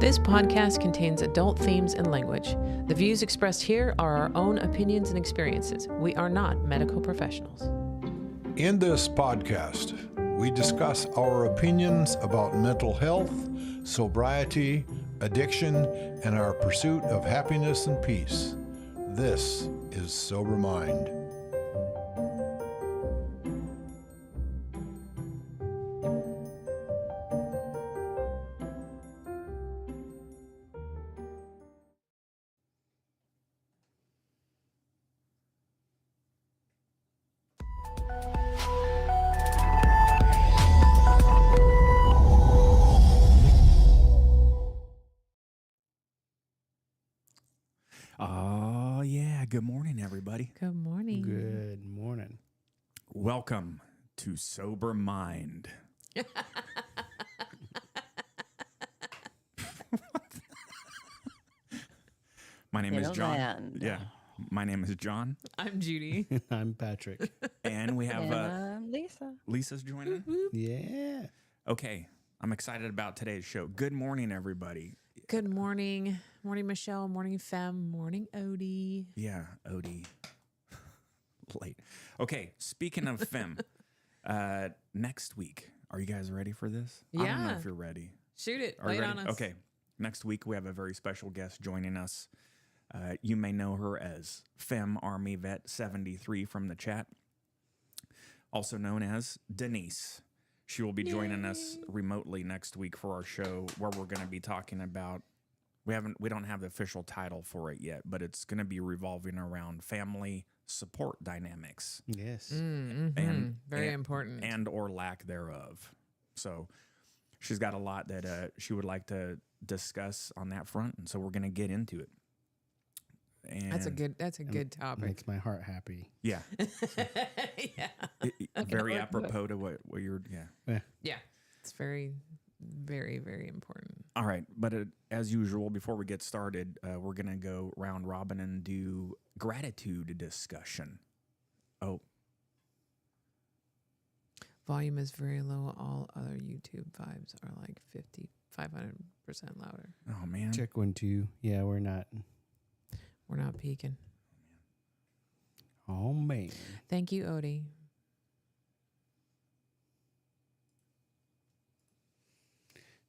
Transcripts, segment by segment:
This podcast contains adult themes and language. The views expressed here are our own opinions and experiences. We are not medical professionals. In this podcast, we discuss our opinions about mental health, sobriety, addiction, and our pursuit of happiness and peace. This is Sober Mind. Oh, yeah. Good morning, everybody. Good morning. Good morning. Welcome to Sober Mind. My name is John. Land. Yeah. My name is John. I'm Judy. I'm Patrick. And we have And I'm Lisa. Lisa's joining. Yeah. Okay. I'm excited about today's show. Good morning, everybody. Good morning. Morning, Michelle. Morning, Fem. Morning, Odie. Yeah, Odie. Late. Okay, speaking of Fem, next week, are you guys ready for this? I don't know Yeah. if you're ready. Shoot it. Are you Lay it ready? on us. Okay, next week we have a very special guest joining us. You may know her as Fem Army Vet 73 from the chat, also known as Denise. She will be joining us remotely next week for our show, where we're going to be talking about. We don't have the official title for it yet, but it's going to be revolving around family support dynamics. Yes. And Very important. and or lack thereof. So she's got a lot that she would like to discuss on that front, and so we're going to get into it. And That's a good topic. Makes my heart happy. yeah, Yeah. very apropos to what you're Yeah. It's very, very, very important. All right, but as usual, before we get started, we're going to go round robin and do gratitude discussion. Oh, Volume is very low. All other YouTube vibes are like 500% louder. oh man. Check 1, 2. Yeah, we're not. We're not peaking. Oh, man. Thank you, Odie.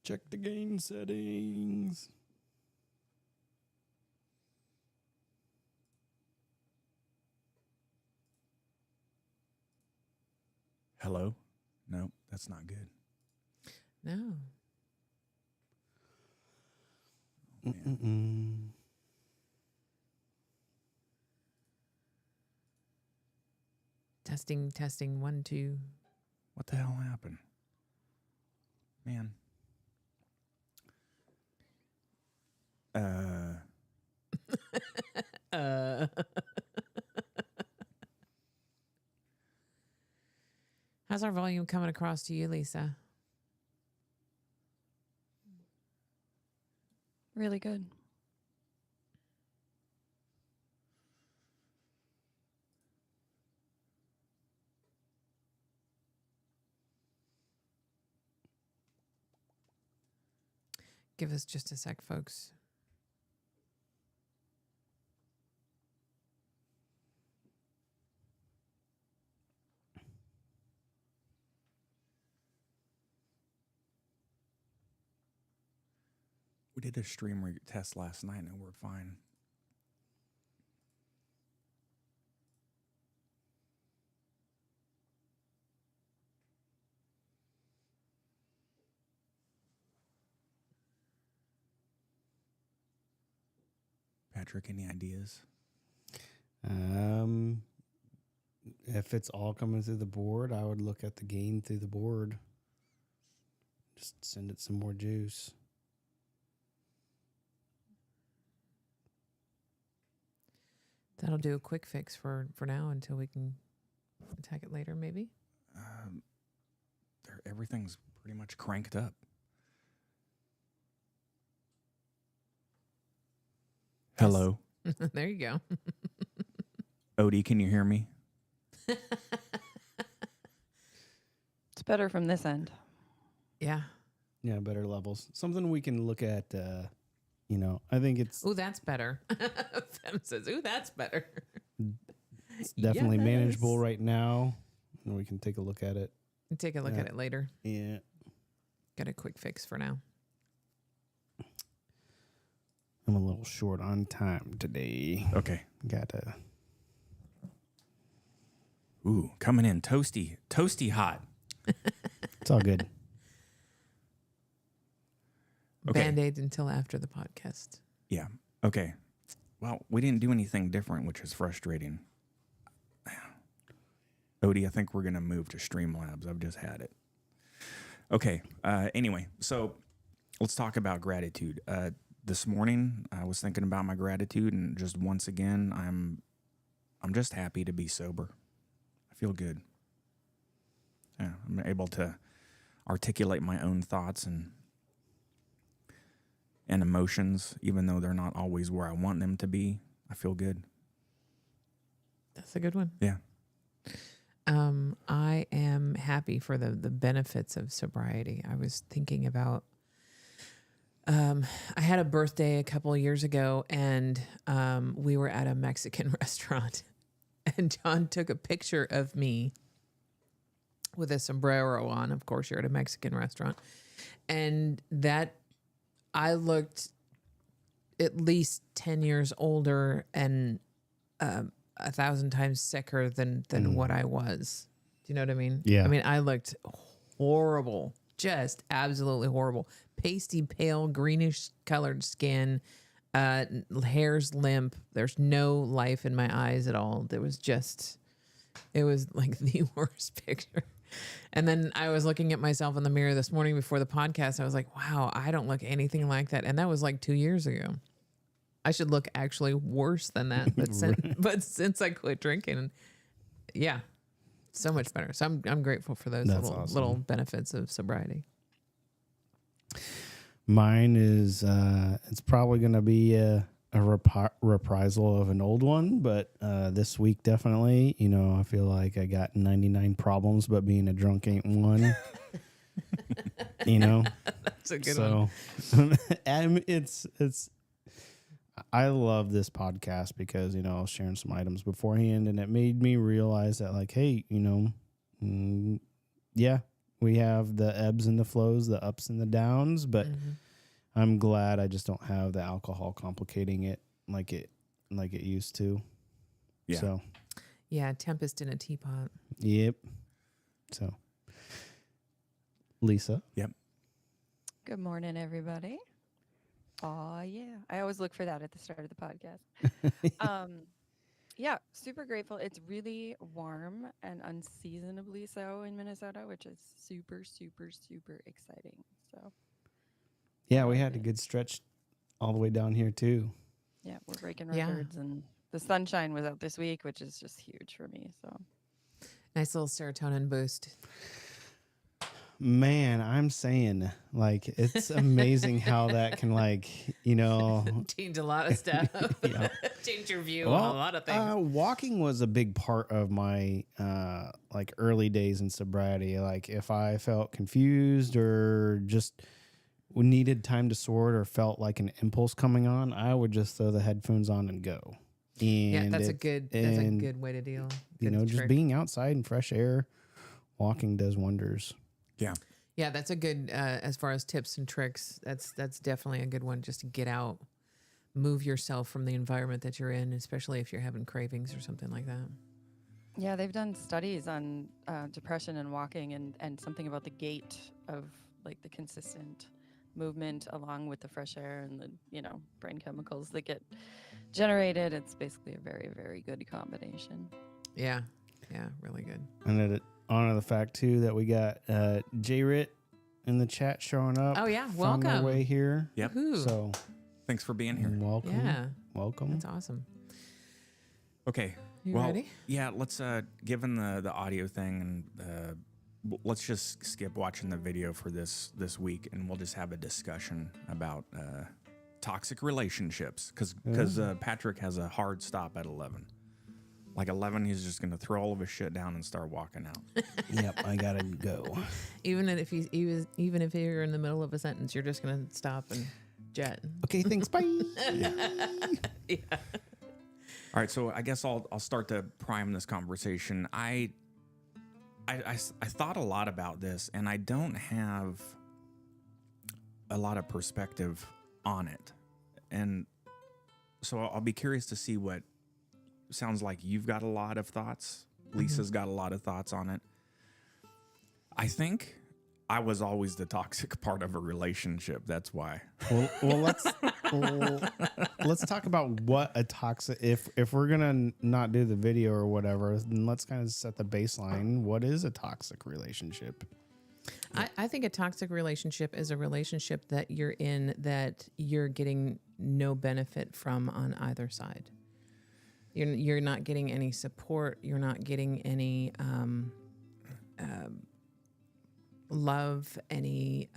Check the gain settings. Hello? No, that's not good. No. Oh, man. Testing, 1, 2. What the hell happened? Man. How's our volume coming across to you, Lisa? Really good. Give us just a sec, folks. We did a stream test last night and we're fine. Patrick, any ideas? If it's all coming through the board, I would look at the gain through the board. Just send it some more juice. That'll do a quick fix for now until we can attack it later, maybe. Everything's pretty much cranked up. Hello. There you go. Odie, can you hear me? It's better from this end. Yeah. Yeah, better levels. Something we can look at. I think it's Ooh, that's better. Fem says, ooh, that's better. definitely manageable Yes. right now, and we can take a look at it. Take a look Yeah. at it later. Yeah. Got a quick fix for now. I'm a little short on time today. Okay. Gotta. Ooh, coming in toasty hot. It's all good. Okay. Band-Aid until after the podcast. Yeah. Okay. Well, we didn't do anything different, which is frustrating. Odie, I think we're going to move to Streamlabs. I've just had it. Okay. Anyway, so let's talk about gratitude. This morning, I was thinking about my gratitude, and just once again, I'm just happy to be sober. I feel good. Yeah, I'm able to articulate my own thoughts and emotions, even though they're not always where I want them to be. I feel good. That's a good one. Yeah. I am happy for the benefits of sobriety. I was thinking about, I had a birthday a couple of years ago, and we were at a Mexican restaurant, and John took a picture of me with a sombrero on. Of course, you're at a Mexican restaurant. And that I looked at least 10 years older and 1,000 times sicker than what I was. Do you know what I mean? Yeah. I mean, I looked horrible, just absolutely horrible. Pasty, pale, greenish colored skin, hair's limp. There's no life in my eyes at all. It was like the worst picture. And then I was looking at myself in the mirror this morning before the podcast. I was like, wow, I don't look anything like that. And that was like 2 years ago. I should look actually worse than that. But since I quit drinking, yeah, so much better. So I'm grateful for those That's awesome. little benefits of sobriety. Mine is it's probably going to be a reprisal of an old one, but this week definitely, I feel like I got 99 problems, but being a drunk ain't one. That's a good one. And it's I love this podcast because I was sharing some items beforehand, and it made me realize that, like, hey, yeah, we have the ebbs and the flows, the ups and the downs, but I'm glad I just don't have the alcohol complicating it like it used to. Yeah. So, Yeah, tempest in a teapot. yep. So, Lisa. Yep. Good morning, everybody. Oh, yeah. I always look for that at the start of the podcast. Yeah, super grateful. It's really warm and unseasonably so in Minnesota, which is super, super, super exciting. So, Yeah, we had a good stretch all the way down here too. yeah, we're breaking Yeah. records. And the sunshine was out this week, which is just huge for me. So, Nice little serotonin boost. Man, I'm saying, like, it's amazing how that can, like, Change a lot of stuff. Yeah. Change your view on a lot of things. Walking was a big part of my like early days in sobriety. Like, if I felt confused or just needed time to sort or felt like an impulse coming on, I would just throw the headphones on and go. And Yeah, that's a good way to deal. Good just trick. being outside in fresh air, walking does wonders. Yeah. Yeah, that's a good as far as tips and tricks. That's definitely a good one. Just to get out, move yourself from the environment that you're in, especially if you're having cravings or something like that. yeah, they've done studies on depression and walking and something about the gait of like the consistent movement along with the fresh air and the, brain chemicals that get generated. It's basically a very, very good combination. Yeah, really good. And it honor the fact too that we got J-Rit in the chat showing up. Oh yeah, on their welcome. way here. Yep. Woohoo. So Thanks for being here. welcome. Yeah, Welcome. that's awesome. Okay. You well, ready? Yeah, let's given the audio thing, and let's just skip watching the video for this week, and we'll just have a discussion about toxic relationships because Patrick has a hard stop at 11. Like 11, he's just going to throw all of his shit down and start walking out. Yep, I gotta go. Even if you're in the middle of a sentence, you're just gonna stop and jet. Okay, thanks. Bye. Yeah. All right, so I guess I'll start to prime this conversation. I thought a lot about this, and I don't have a lot of perspective on it, and so I'll be curious to see what sounds like. You've got a lot of thoughts. Lisa's got a lot of thoughts on it. I think I was always the toxic part of a relationship. That's why. Well, let's talk about what a toxic. If we're gonna not do the video or whatever, then let's kind of set the baseline. What is a toxic relationship? I think a toxic relationship is a relationship that you're in that you're getting no benefit from on either side. You're not getting any support. You're not getting any love, any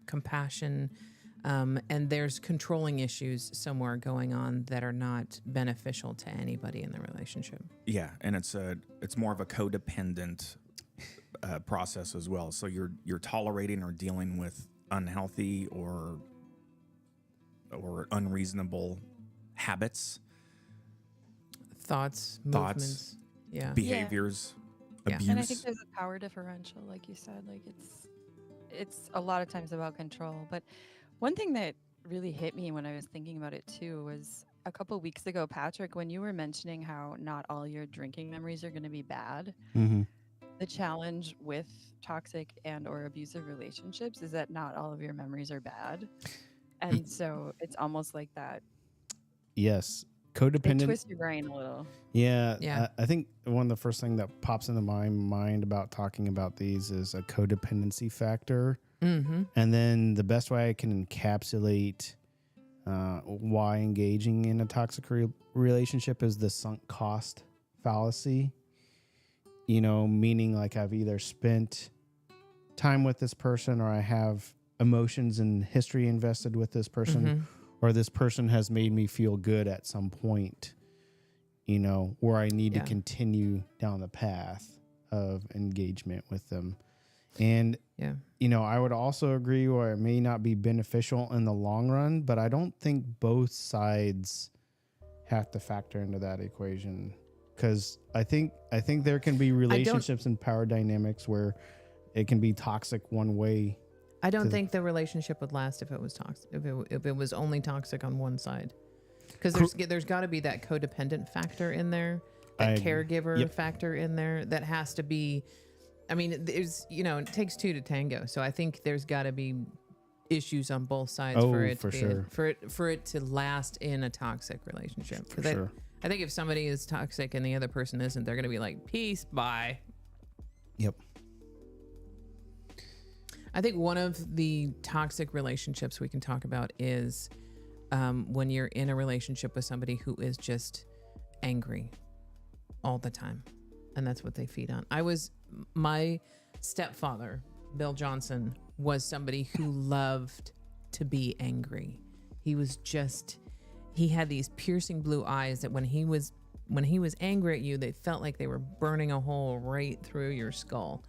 compassion, and there's controlling issues somewhere going on that are not beneficial to anybody in the relationship. Yeah, and it's more of a codependent process as well. So you're tolerating or dealing with unhealthy or unreasonable habits, Thoughts, movements, yeah, behaviors, Yeah. abuse. And I think there's a power differential, like you said. Like it's a lot of times about control. But one thing that really hit me when I was thinking about it too was a couple weeks ago, Patrick, when you were mentioning how not all your drinking memories are going to be bad. Mm-hmm. The challenge with toxic and or abusive relationships is that not all of your memories are bad. And so it's almost like that. Yes, They codependent. twist your brain a little. Yeah. I think one of the first thing that pops into my mind about talking about these is a codependency factor. Mm-hmm. And then the best way I can encapsulate why engaging in a toxic relationship is the sunk cost fallacy. You know, meaning like I've either spent time with this person or I have emotions and history invested with this person, or this person has made me feel good at some point, you know, where I need to continue down the path of engagement with them. And, you know, I would also agree where it may not be beneficial in the long run, but I don't think both sides have to factor into that equation. Because I think there can be relationships and power dynamics where it can be toxic one way. I don't think the relationship would last if it was toxic. If it was only toxic on one side, because there's got to be that codependent factor in there, that caregiver factor in there. That has to be. I mean, there's it takes two to tango. So I think there's got to be issues on both sides for it to last in a toxic relationship. For sure. I think if somebody is toxic and the other person isn't, they're going to be like, peace, bye. Yep. I think one of the toxic relationships we can talk about is when you're in a relationship with somebody who is just angry all the time. And that's what they feed on. My stepfather, Bill Johnson, was somebody who loved to be angry. He had these piercing blue eyes that when he was angry at you, they felt like they were burning a hole right through your skull.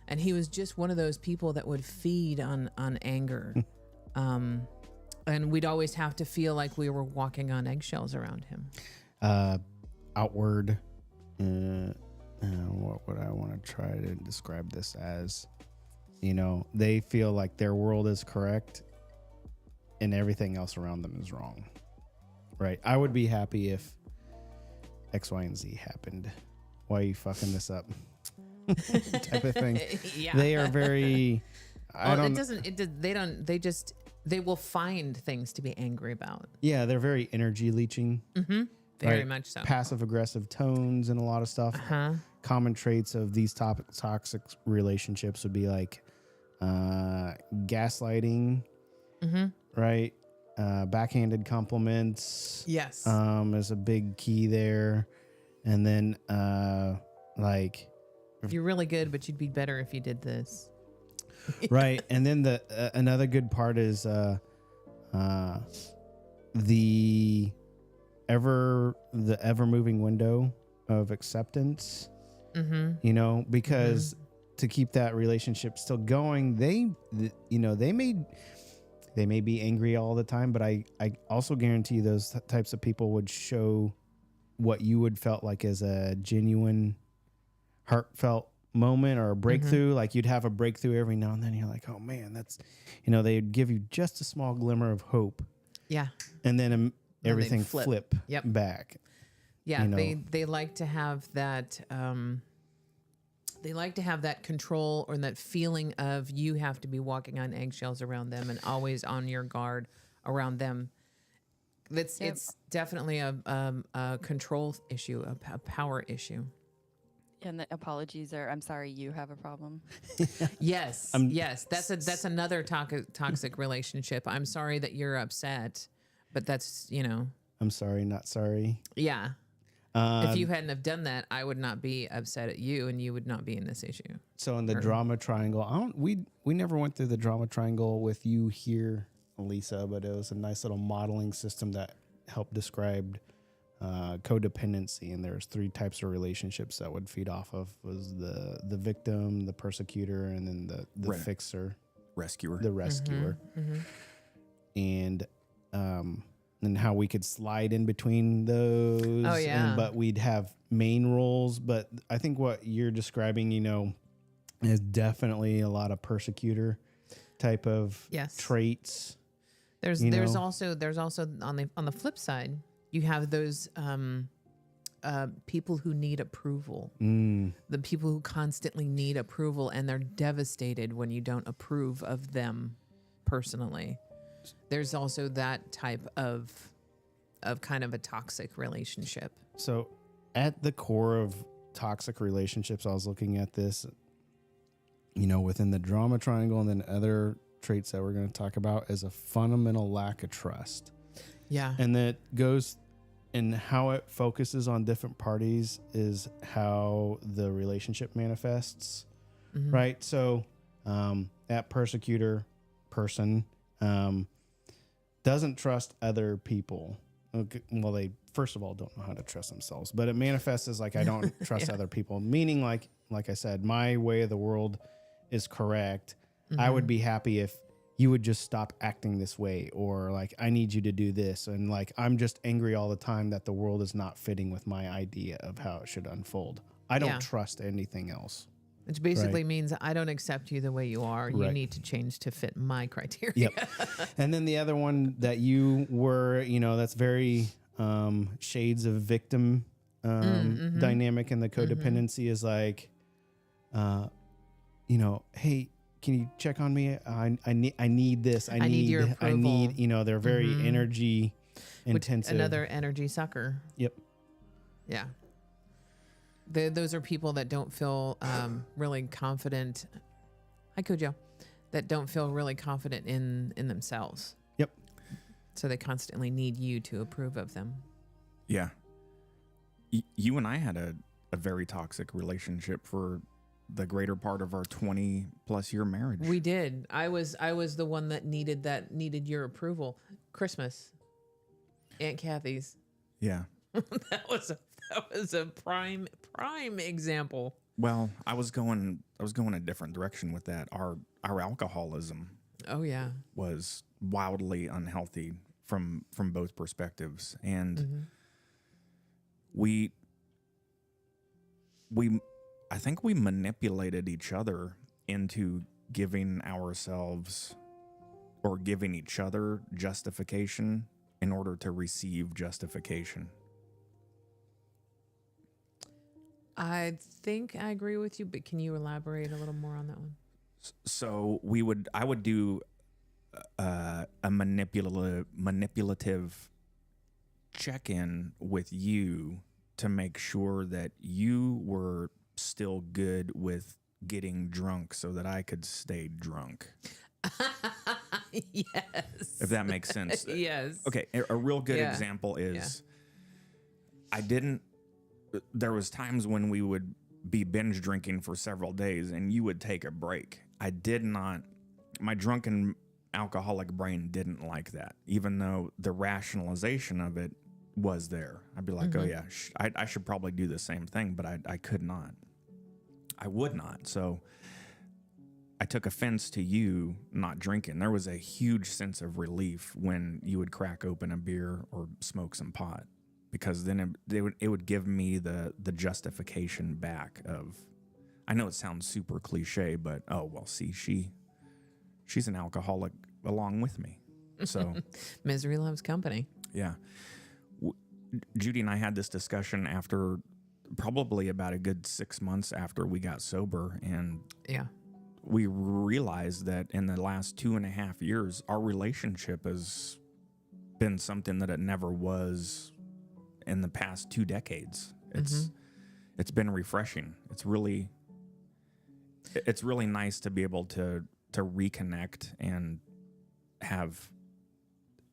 And he was just one of those people that would feed on anger. And we'd always have to feel like we were walking on eggshells around him. Outward, what would I want to try to describe this as? You know, they feel like their world is correct and everything else around them is wrong. Right. I would be happy if X, Y, and Z happened. Why are you fucking this up? Type of thing. Yeah. They are very. They will find things to be angry about. Yeah, they're very energy leeching. Mm-hmm. Very much so. Passive aggressive tones and a lot of stuff. Common traits of these toxic relationships would be like gaslighting, right? Backhanded compliments. Yes. Is a big key there. And then like you're really good, but you'd be better if you did this. Right. And then the another good part is the the ever moving window of acceptance, you know, because to keep that relationship still going, they may be angry all the time, but I also guarantee those types of people would show what you would felt like as a genuine, heartfelt moment or a breakthrough. Like you'd have a breakthrough every now and then. You're like, oh man, that's, they'd give you just a small glimmer of hope. Yeah. And then everything flip. flip Yep. back. Yeah. They like to have that, they like to have that control or that feeling of you have to be walking on eggshells around them and always on your guard around them. It's definitely a control issue, a power issue. And the apologies are, I'm sorry, you have a problem. Yes. Yes. That's another toxic relationship. I'm sorry that you're upset, but that's, I'm sorry, not sorry. Yeah. If you hadn't have done that, I would not be upset at you and you would not be in this issue. So in the drama triangle, we never went through the drama triangle with you here, Lisa, but it was a nice little modeling system that helped describe codependency. And there's 3 types of relationships that would feed off of was the victim, the persecutor, and then the fixer, rescuer, the rescuer. And how we could slide in between those. Oh, yeah. But we'd have main roles. But I think what you're describing, is definitely a lot of persecutor type of traits. There's also on the flip side, you have those people who need approval. The people who constantly need approval, and they're devastated when you don't approve of them personally. There's also that type of kind of a toxic relationship. So at the core of toxic relationships, I was looking at this, within the drama triangle and then other traits that we're going to talk about, is a fundamental lack of trust. Yeah. And that goes and how it focuses on different parties is how the relationship manifests. Right. So that persecutor person doesn't trust other people. Okay, well, they first of all don't know how to trust themselves, but it manifests as like, I don't trust other people, meaning like I said, my way of the world is correct. I would be happy if you would just stop acting this way, or like, I need you to do this. And like, I'm just angry all the time that the world is not fitting with my idea of how it should unfold. I don't trust anything else. Which basically means I don't accept you the way you are. You need to change to fit my criteria. Yep. And then the other one that you were, that's very shades of victim dynamic in the codependency is like, hey, can you check on me? I need this. I need your approval. They're very energy intensive. Another energy sucker. Yep. Yeah. Those are people that don't feel really confident. Hi, Cujo. That don't feel really confident in themselves. Yep. So they constantly need you to approve of them. Yeah. You and I had a very toxic relationship for the greater part of our 20 plus year marriage. We did. I was the one that needed your approval. Christmas. Aunt Kathy's. Yeah. That was a prime example. Well, I was going a different direction with that. Our alcoholism. Oh yeah. Was wildly unhealthy from both perspectives, and we I think we manipulated each other into giving ourselves or giving each other justification in order to receive justification. I think I agree with you, but can you elaborate a little more on that one? So I would do a manipulative check-in with you to make sure that you were still good with getting drunk so that I could stay drunk. Yes. If that makes sense. Yes. Okay. A real good example is there was times when we would be binge drinking for several days and you would take a break. My drunken alcoholic brain didn't like that, even though the rationalization of it was there. I'd be like, oh yeah, I should probably do the same thing, but I could not. I would not. So I took offense to you not drinking. There was a huge sense of relief when you would crack open a beer or smoke some pot, because then it would give me the justification back of, I know it sounds super cliche, but oh well, see, she's an alcoholic along with me. So Misery loves company. yeah. Judy and I had this discussion after probably about a good 6 months after we got sober, and Yeah. we realized that in the last 2.5 years, our relationship has been something that it never was in the past 2 decades. It's been refreshing. It's really nice to be able to reconnect and have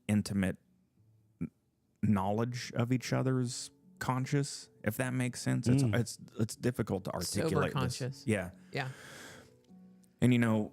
intimate knowledge of each other's conscious, if that makes sense. It's difficult to articulate. Sober conscious. This. Yeah. Yeah. And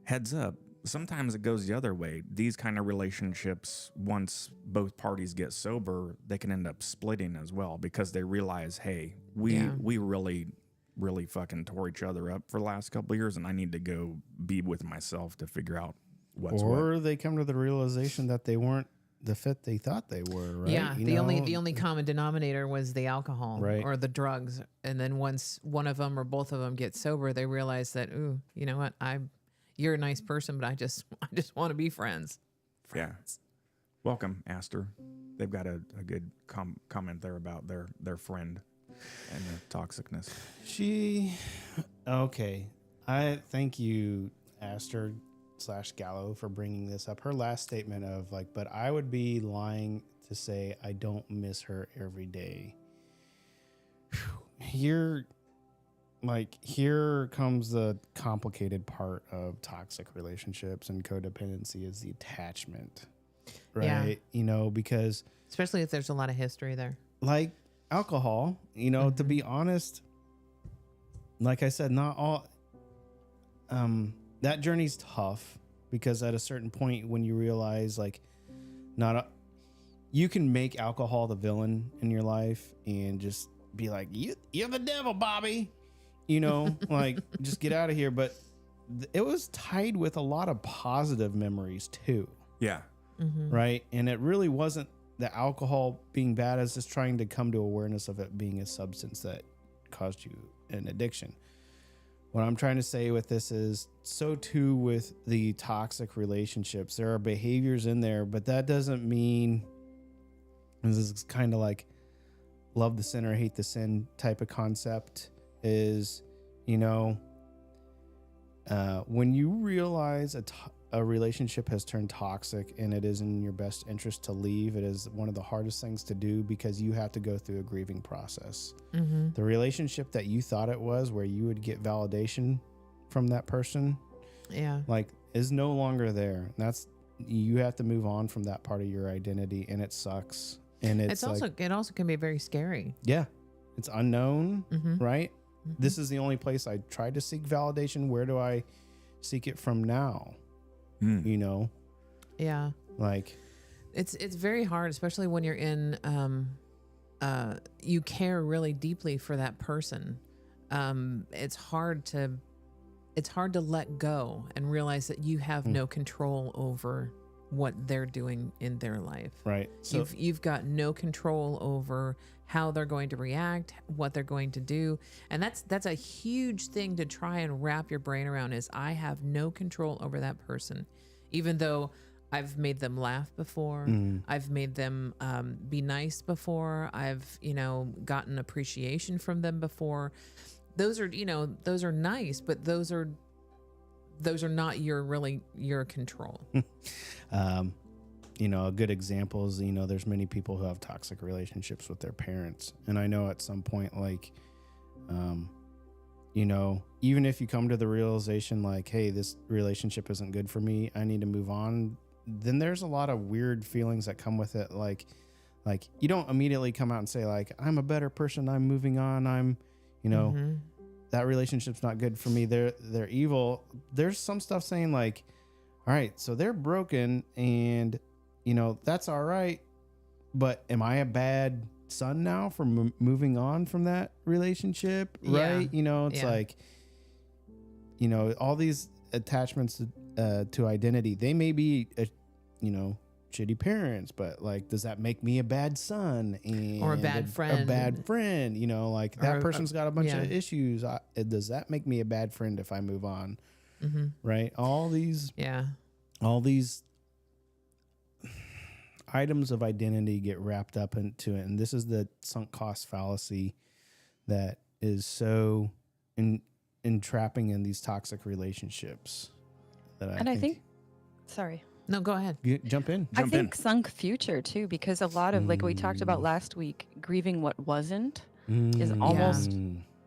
heads up, sometimes it goes the other way. These kind of relationships, once both parties get sober, they can end up splitting as well, because they realize, hey, we really fucking tore each other up for the last couple of years, and I need to go be with myself to figure out what's what. Or they come to the realization that they weren't the fit they thought they were, right? Yeah, the only common denominator was the alcohol, Right. or the drugs. And then once one of them or both of them get sober, they realize that, ooh, you know what? You're a nice person, but I just want to be friends. Yeah. Welcome, Aster. They've got a good comment there about their friend and the toxicness. Okay. I thank you, Aster /Gallo, for bringing this up. Her last statement of like, but I would be lying to say I don't miss her every day. Here comes the complicated part of toxic relationships and codependency, is the attachment, right? Yeah. Because Especially if there's a lot of history there. like alcohol, to be honest, like I said, not all, that journey's tough, because at a certain point when you realize like you can make alcohol the villain in your life and just be like, you're the devil, Bobby, like just get out of here. But it was tied with a lot of positive memories too. Yeah. Right. And it really wasn't the alcohol being bad, as just trying to come to awareness of it being a substance that caused you an addiction. What I'm trying to say with this is, so too with the toxic relationships, there are behaviors in there, but that doesn't mean, this is kind of like love the sinner, hate the sin type of concept, is, when you realize a relationship has turned toxic and it is in your best interest to leave, it is one of the hardest things to do, because you have to go through a grieving process. The relationship that you thought it was, where you would get validation from that person, like, is no longer there. You have to move on from that part of your identity, and it sucks. And it also can be very scary. Yeah, it's unknown, right? This is the only place I tried to seek validation. Where do I seek it from now? Yeah. Like, it's very hard, especially when you're in, you care really deeply for that person. It's hard to let go and realize that you have no control over what they're doing in their life. Right. So You've got no control over how they're going to react, what they're going to do. And that's a huge thing to try and wrap your brain around, is I have no control over that person. Even though I've made them laugh before, I've made them be nice before, I've, gotten appreciation from them before. Those are nice, but those are not your control. A good example is, there's many people who have toxic relationships with their parents. And I know at some point, like, even if you come to the realization like, hey, this relationship isn't good for me, I need to move on, then there's a lot of weird feelings that come with it. Like you don't immediately come out and say like, I'm a better person, I'm moving on, that relationship's not good for me, they're evil. There's some stuff saying like, all right, so they're broken, and that's all right, but am I a bad son now for moving on from that relationship? Yeah. Right. You know, it's Yeah. like, you know, all these attachments to identity, they may be, you know, shitty parents, but like, does that make me a bad son Or a bad friend? A bad friend, you know, like that Or person's got a bunch yeah. of issues. Does that make me a bad friend if I move on? Mm-hmm. Right. All these items of identity get wrapped up into it. And this is the sunk cost fallacy that is so entrapping in these toxic relationships that I think, sorry. No, go ahead. Jump in. I think sunk future too, because a lot of like we talked about last week, grieving what wasn't is almost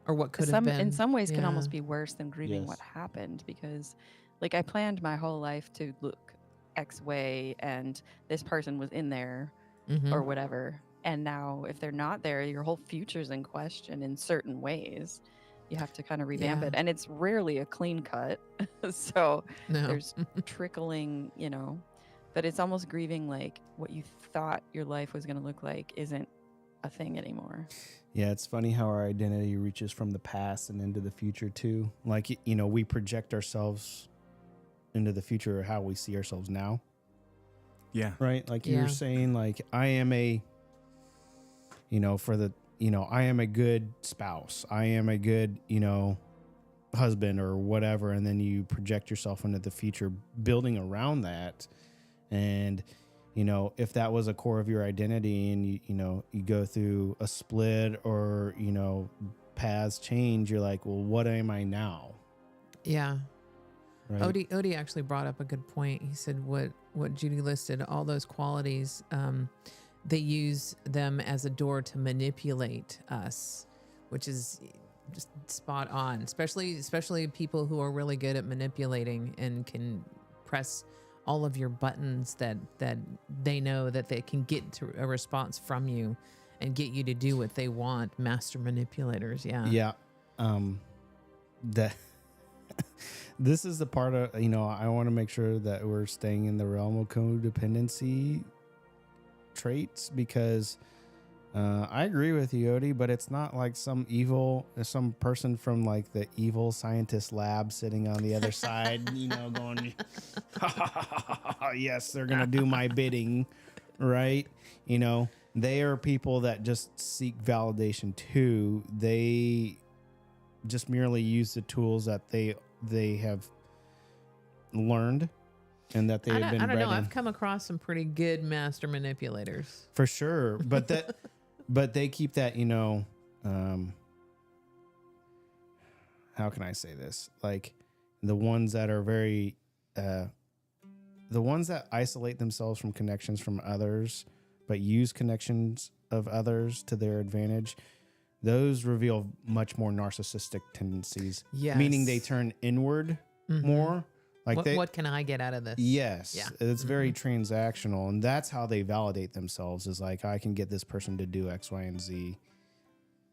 Or what could have been. in some ways can Yeah. almost be worse than grieving Yes. what happened, because like I planned my whole life to look X way and this person was in there Mhm. or whatever. And now if they're not there, your whole future's in question in certain ways. You have to kind of revamp Yeah. it. And it's rarely a clean cut. So No. there's trickling, you know, but it's almost grieving like what you thought your life was going to look like isn't a thing anymore. Yeah, it's funny how our identity reaches from the past and into the future too. Like, you know, we project ourselves into the future or how we see ourselves now. Yeah. Right? Like you Yeah. were saying, like, I am a, you know, I am a good spouse. I am a good, you know, husband or whatever. And then you project yourself into the future building around that. And, you know, if that was a core of your identity and you go through a split or, you know, paths change, you're like, well, what am I now? Yeah. Right? Odie actually brought up a good point. He said what Judy listed, all those qualities, they use them as a door to manipulate us, which is just spot on, especially people who are really good at manipulating and can press all of your buttons that they know that they can get to a response from you and get you to do what they want. Master manipulators. Yeah. Yeah. That this is the part of, you know, I want to make sure that we're staying in the realm of codependency traits because I agree with you, Odie, but it's not like some person from like the evil scientist lab sitting on the other side, you know, going, yes, they're going to do my bidding, right? You know, they are people that just seek validation too. They just merely use the tools that they have learned and that they have been I don't bred know. in. I've come across some pretty good master manipulators. For sure. But but they keep that, you know, how can I say this? Like the ones that are very, the ones that isolate themselves from connections from others, but use connections of others to their advantage. Those reveal much more narcissistic tendencies. Yes. Meaning they turn inward more. Like What can I get out of this? Yes. Yeah. It's very transactional. And that's how they validate themselves is like, I can get this person to do X, Y, and Z.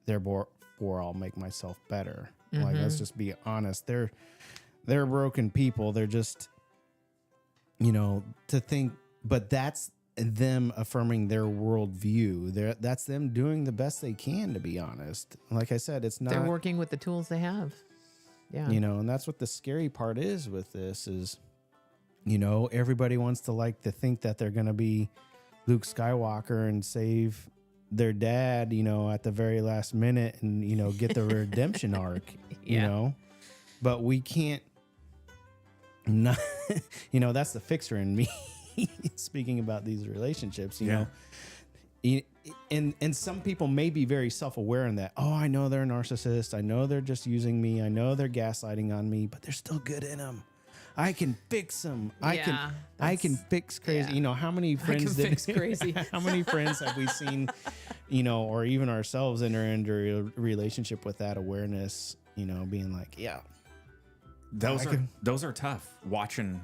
Therefore, I'll make myself better. Like, let's just be honest. They're broken people. They're just, you know, to think, but that's them affirming their worldview. That's them doing the best they can, to be honest. Like I said, it's not. They're working with the tools they have. Yeah. You know, and that's what the scary part is with this is, you know, everybody wants to think that they're going to be Luke Skywalker and save their dad, you know, at the very last minute and, you know, get the redemption arc, you know, but we can't, not, you know, that's the fixer in me speaking about these relationships, you know. And some people may be very self-aware in that, oh, I know they're a narcissist. I know they're just using me. I know they're gaslighting on me, but they're still good in them. I can fix them. I can fix crazy. yeah. You know, how many friends fix crazy. how many friends have we seen, you know, or even ourselves enter into a relationship with that awareness, you know, being like, yeah. Those are tough. Watching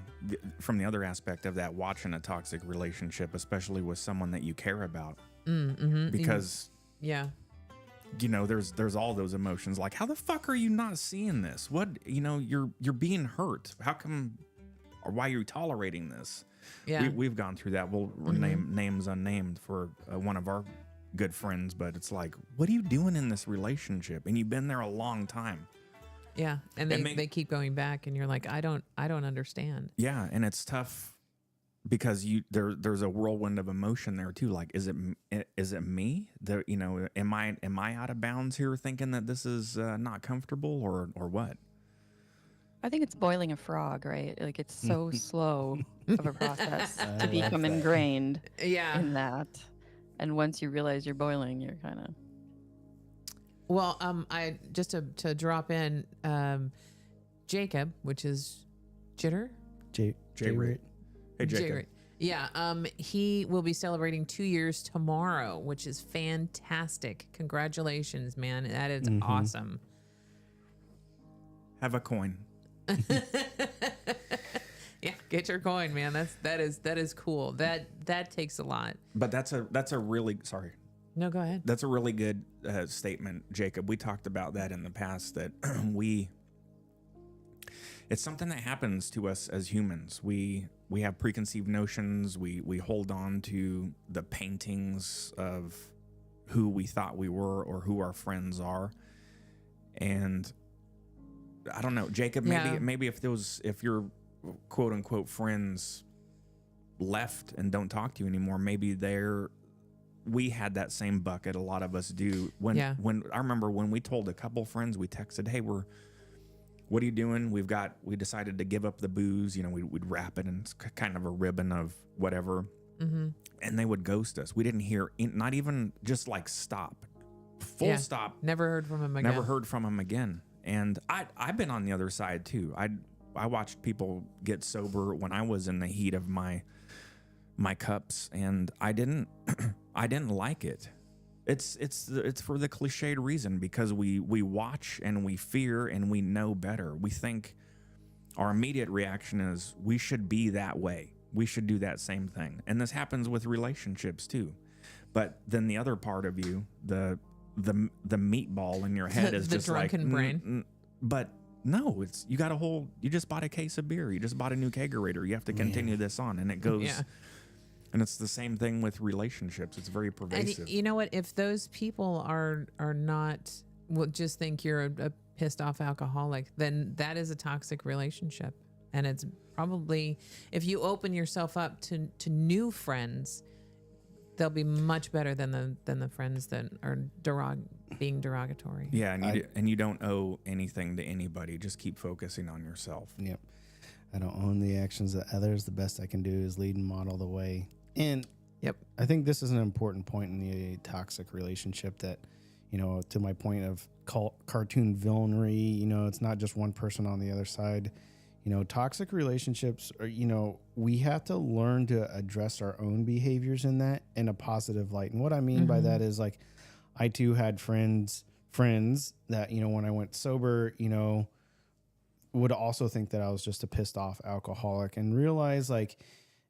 from the other aspect of that, watching a toxic relationship, especially with someone that you care about, because Yeah. you know there's all those emotions. Like, how the fuck are you not seeing this? What, you know, you're being hurt. How come, or why are you tolerating this? Yeah. We've gone through that. We'll name names unnamed for one of our good friends, but it's like, what are you doing in this relationship? And you've been there a long time. Yeah. And they keep going back, and you're like, I don't understand. Yeah, and it's tough because there's a whirlwind of emotion there too. Like, is it me? Am I out of bounds here, thinking that this is not comfortable, or what? I think it's boiling a frog, right? Like it's so slow of a process to become ingrained Yeah. in that. And once you realize you're boiling, you're kind of. Well, I just to drop in, Jacob, which is Jitter. J-Rit. Hey, Jacob. J-Rit. Yeah. He will be celebrating 2 years tomorrow, which is fantastic. Congratulations, man. That is awesome. Have a coin. Yeah, get your coin, man. That is cool. That takes a lot. But that's a really sorry. No, go ahead. That's a really good statement, Jacob. We talked about that in the past, that it's something that happens to us as humans. We have preconceived notions. We hold on to the paintings of who we thought we were or who our friends are. And I don't know, Jacob, maybe if your quote unquote friends left and don't talk to you anymore, maybe we had that same bucket. A lot of us do. When I remember when we told a couple friends, we texted, hey, what are you doing? We decided to give up the booze. We'd wrap it in kind of a ribbon of whatever. Mm-hmm. And they would ghost us. We didn't hear, not even just like stop, full stop. Never heard from him again. And I've been on the other side too. I watched people get sober when I was in the heat of my cups, and I didn't like it. It's for the cliched reason, because we watch and we fear and we know better. We think our immediate reaction is we should be that way. We should do that same thing. And this happens with relationships too. But then the other part of you, the meatball in your head is the just drunken brain. But no, you just bought a case of beer. You just bought a new kegerator. You have to continue this on, and it goes. Yeah. And it's the same thing with relationships. It's very pervasive. And you know what? If those people are not, just think you're a pissed off alcoholic, then that is a toxic relationship. And it's probably, if you open yourself up to new friends, they'll be much better than the friends that are being derogatory. Yeah, and you don't owe anything to anybody. Just keep focusing on yourself. Yep. I don't own the actions of others. The best I can do is lead and model the way. And yep, I think this is an important point in the toxic relationship, that, to my point of cartoon villainy, it's not just one person on the other side. Toxic relationships are, we have to learn to address our own behaviors in that in a positive light. And what I mean by that is, like, I too had friends that, when I went sober, would also think that I was just a pissed off alcoholic, and realize, like,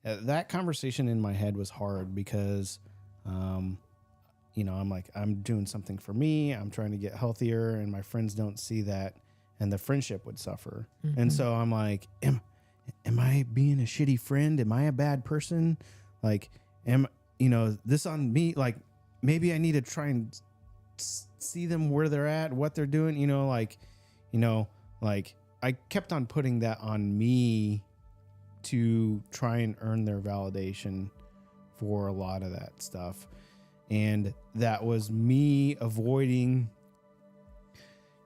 that conversation in my head was hard because, I'm like, I'm doing something for me. I'm trying to get healthier, and my friends don't see that, and the friendship would suffer. And so I'm like, am I being a shitty friend? Am I a bad person? Like, this on me? Like, maybe I need to try and see them where they're at, what they're doing, like I kept on putting that on me to try and earn their validation for a lot of that stuff. And that was me avoiding,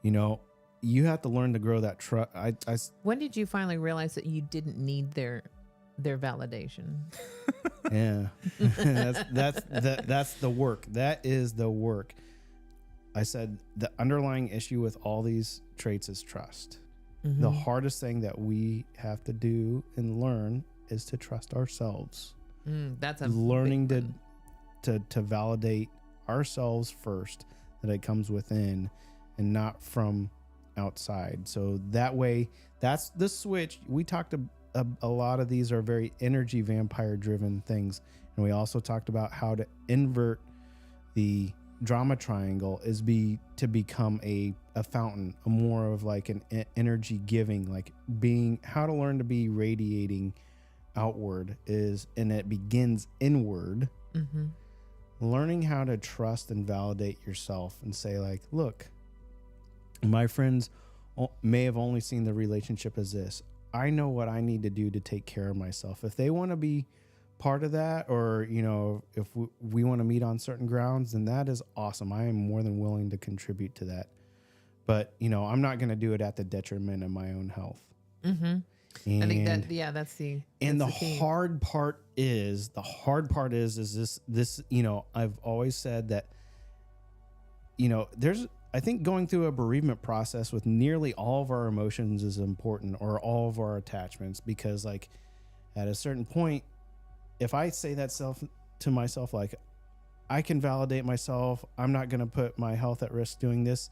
you have to learn to grow that trust. When did you finally realize that you didn't need their validation? Yeah, that's the work. That is the work. I said the underlying issue with all these traits is trust. The hardest thing that we have to do and learn is to trust ourselves. That's a learning to validate ourselves first, that it comes within and not from outside. So that way, that's the switch. We talked a lot of these are very energy vampire driven things, and we also talked about how to invert the drama triangle is to become a fountain, a more of like an energy giving, like being, how to learn to be radiating outward and it begins inward. Mm-hmm. Learning how to trust and validate yourself and say like, look, my friends may have only seen the relationship as this. I know what I need to do to take care of myself. If they want to be part of that, or, you know, if we want to meet on certain grounds, then that is awesome. I am more than willing to contribute to that. But, you know, I'm not going to do it at the detriment of my own health. Mm-hmm. And, I think that's the key. hard part is this, you know, I've always said that, you know, I think going through a bereavement process with nearly all of our emotions is important, or all of our attachments, because like at a certain point, if I say that to myself, like I can validate myself, I'm not going to put my health at risk doing this.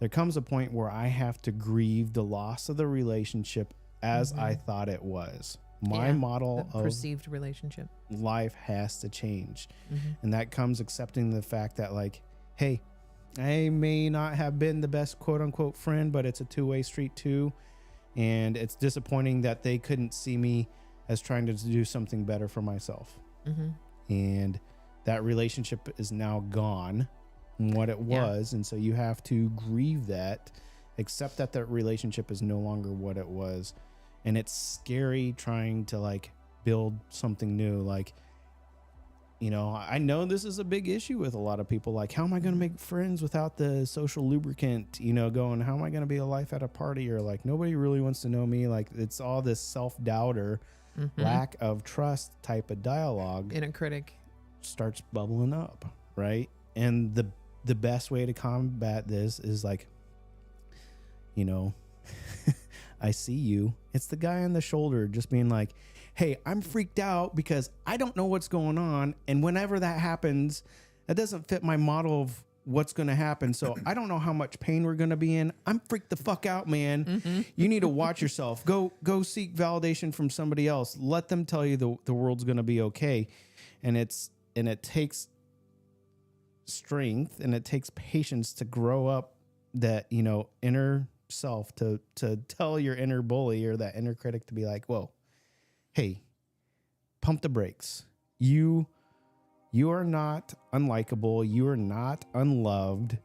There comes a point where I have to grieve the loss of the relationship as I thought it was. My model of perceived relationship life has to change. And that comes accepting the fact that like, hey, I may not have been the best quote unquote friend, but it's a two-way street too. And it's disappointing that they couldn't see me as trying to do something better for myself. And that relationship is now gone from what it was. And so you have to grieve that, accept that that relationship is no longer what it was. And it's scary trying to like build something new. Like, you know, I know this is a big issue with a lot of people. Like, how am I going to make friends without the social lubricant, you know, going, how am I going to be a life at a party? Or like, nobody really wants to know me. Like, it's all this self-doubt or lack of trust type of dialogue. Inner critic starts bubbling up, right? And the best way to combat this is like, you know, I see you. It's the guy on the shoulder just being like, hey, I'm freaked out because I don't know what's going on. And whenever that happens, that doesn't fit my model of what's going to happen. So I don't know how much pain we're going to be in. I'm freaked the fuck out, man. You need to watch yourself. Go seek validation from somebody else. Let them tell you the world's going to be okay. And it takes strength and it takes patience to grow up that, you know, inner self to tell your inner bully or that inner critic to be like, whoa, hey, pump the brakes. You are not unlikable. You are not unloved.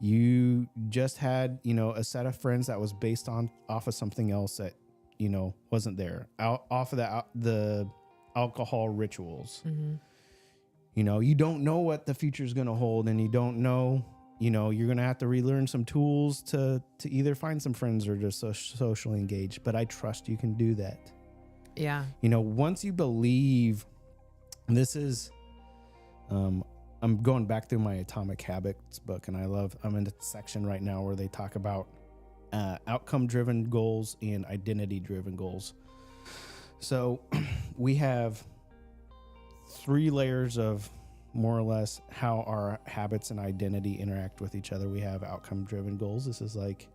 You just had, you know, a set of friends that was based off of something else that, you know, wasn't there. Off of the alcohol rituals. You know, you don't know what the future is going to hold, and you don't know, you know, you're going to have to relearn some tools to either find some friends or just socially engage. But I trust you can do that. Yeah. You know, once you believe, this is, I'm going back through my Atomic Habits book, and I'm in a section right now where they talk about outcome-driven goals and identity-driven goals. So we have 3 layers of more or less how our habits and identity interact with each other. We have outcome-driven goals. This is like,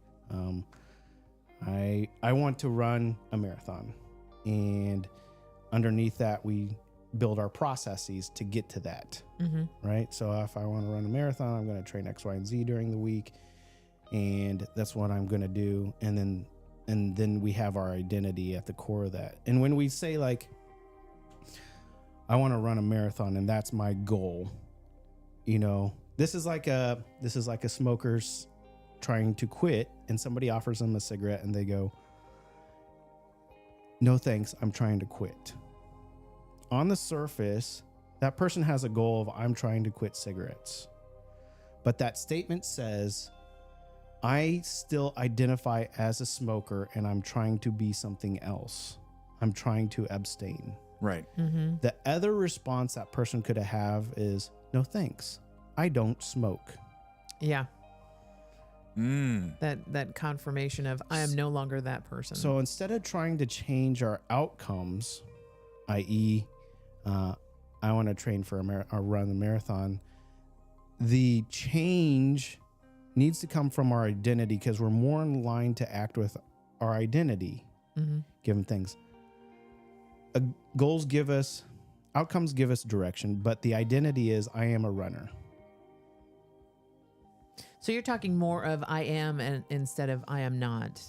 I want to run a marathon, and underneath that we build our processes to get to that. Right? So if I want to run a marathon, I'm going to train X, Y, and Z during the week, and that's what I'm going to do. And then we have our identity at the core of that. And when we say like, I want to run a marathon and that's my goal, you know, this is like a smoker's trying to quit, and somebody offers them a cigarette and they go, no thanks, I'm trying to quit. On the surface, that person has a goal of, I'm trying to quit cigarettes. But that statement says, I still identify as a smoker and I'm trying to be something else. I'm trying to abstain. Right. The other response that person could have is, no thanks, I don't smoke. Yeah. That confirmation of I am no longer that person. So instead of trying to change our outcomes, i.e., I want to train for or run a marathon, the change needs to come from our identity, because we're more in line to act with our identity, given things. Goals give us, outcomes give us direction, but the identity is I am a runner. So you're talking more of I am instead of I am not.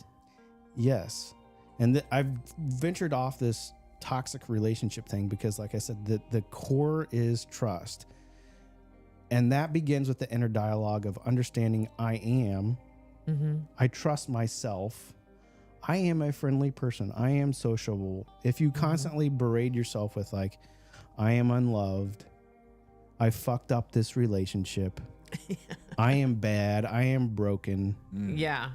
Yes. And I've ventured off this toxic relationship thing, because like I said, the core is trust. And that begins with the inner dialogue of understanding I trust myself. I am a friendly person. I am sociable. If you constantly berate yourself with like, I am unloved, I fucked up this relationship, I am bad, I am broken. Yeah.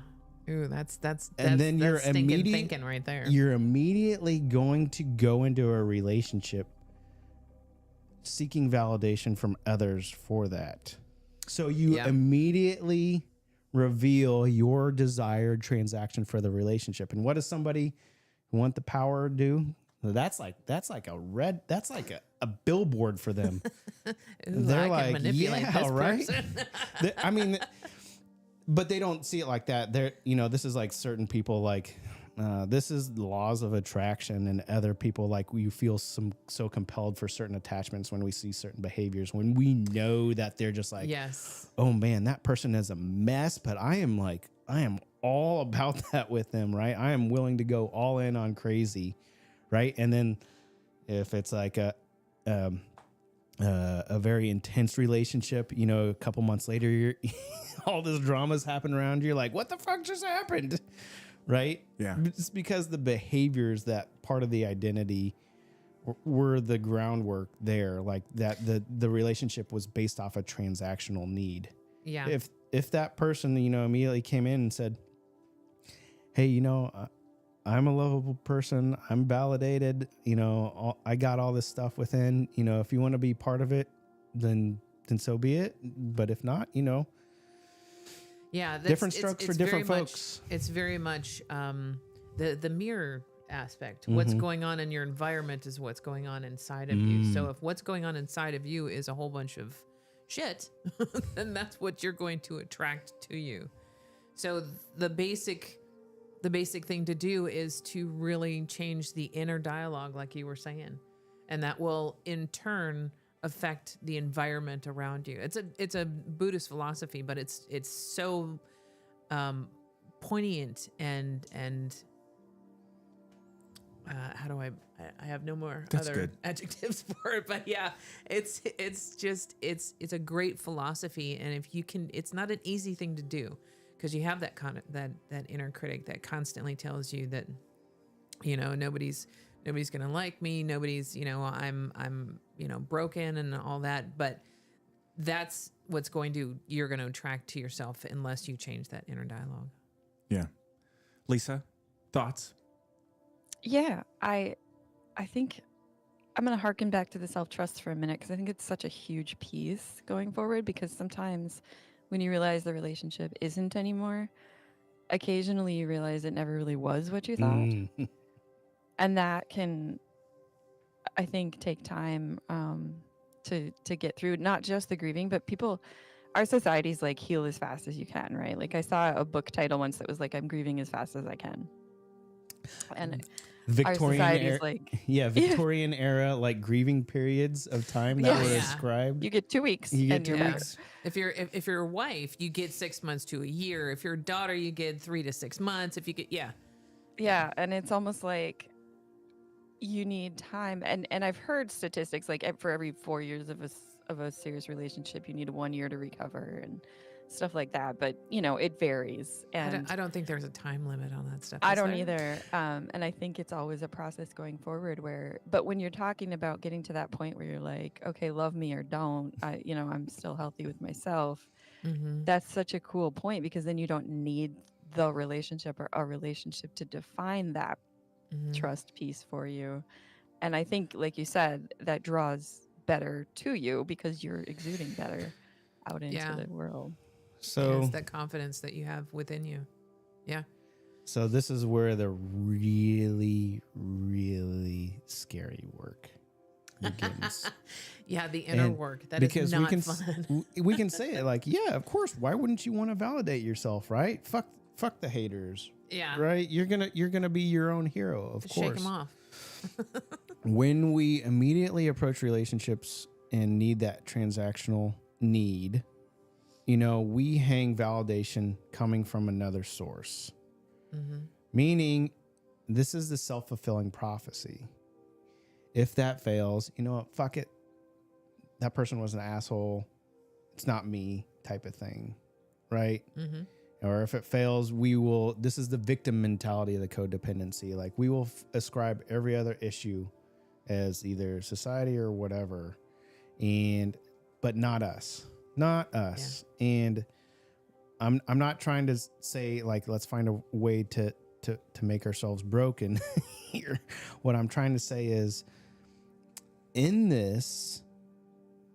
Ooh, that's And then you're stinking thinking right there. You're immediately going to go into a relationship seeking validation from others for that. So you immediately reveal your desired transaction for the relationship. And what does somebody who want the power do? That's like a billboard for them. Ooh, They're I like, can manipulate yeah, this right. person. I mean, but they don't see it like that. They're, this is like certain people like, this is the laws of attraction, and other people like we feel so compelled for certain attachments when we see certain behaviors, when we know that they're just like, Yes. oh man, that person is a mess, but I am all about that with them, right? I am willing to go all in on crazy, right? And then if it's like a very intense relationship, a couple months later, you're all this drama's happen around you. You're like, what the fuck just happened? Right? Yeah. It's because the behaviors that part of the identity were the groundwork there, like that the relationship was based off a transactional need. Yeah. If that person, immediately came in and said, hey, I'm a lovable person, I'm validated, I got all this stuff within, if you want to be part of it, then so be it. But if not, Yeah, different strokes for different folks. It's very much the mirror aspect. What's going on in your environment is what's going on inside of you. So if what's going on inside of you is a whole bunch of shit, then that's what you're going to attract to you. So the basic thing to do is to really change the inner dialogue, like you were saying, and that will in turn affect the environment around you. It's a Buddhist philosophy, but it's so poignant and how do I have no more That's other good. adjectives for it, but yeah, it's a great philosophy, and if you can, it's not an easy thing to do, because you have that inner critic that constantly tells you that nobody's gonna like me, nobody's I'm broken and all that, but that's what's you're going to attract to yourself unless you change that inner dialogue. Yeah. Lisa, thoughts? Yeah, I think I'm going to harken back to the self-trust for a minute, because I think it's such a huge piece going forward, because sometimes when you realize the relationship isn't anymore, occasionally you realize it never really was what you thought. And that can, I think, take time to get through, not just the grieving, but our society's like, heal as fast as you can, right? Like I saw a book title once that was like, I'm grieving as fast as I can. And Victorian our society's era, like, Victorian era, like grieving periods of time that were ascribed. You get 2 weeks. You get 2 you're weeks. If you're a wife, you get 6 months to a year. If you're a daughter, you get 3 to 6 months. If you get yeah, and it's almost like you need time. And I've heard statistics like for every 4 years of a serious relationship, you need 1 year to recover and stuff like that. But it varies. And I don't think there's a time limit on that stuff. I don't either. And I think it's always a process going forward but when you're talking about getting to that point where you're like, okay, love me or don't, I'm still healthy with myself. Mm-hmm. That's such a cool point, because then you don't need the relationship or a relationship to define that trust piece for you. And I think, like you said, that draws better to you because you're exuding better out into the world. So it's that confidence that you have within you. Yeah. So this is where the really, really scary work begins. Yeah, the inner work. That is not fun. We can say it like, yeah, of course. Why wouldn't you want to validate yourself, right? Fuck the haters. Yeah. Right? You're gonna be your own hero, of course. Shake them off. When we immediately approach relationships and need that transactional need, we hang validation coming from another source. Meaning, this is the self-fulfilling prophecy. if that fails, you know what? Fuck it. That person was an asshole. It's not me type of thing. Right. Or if it fails, this is the victim mentality of the codependency. Like we will ascribe every other issue as either society or whatever. But not us, Yeah. And I'm not trying to say like, let's find a way to make ourselves broken here. What I'm trying to say is in this,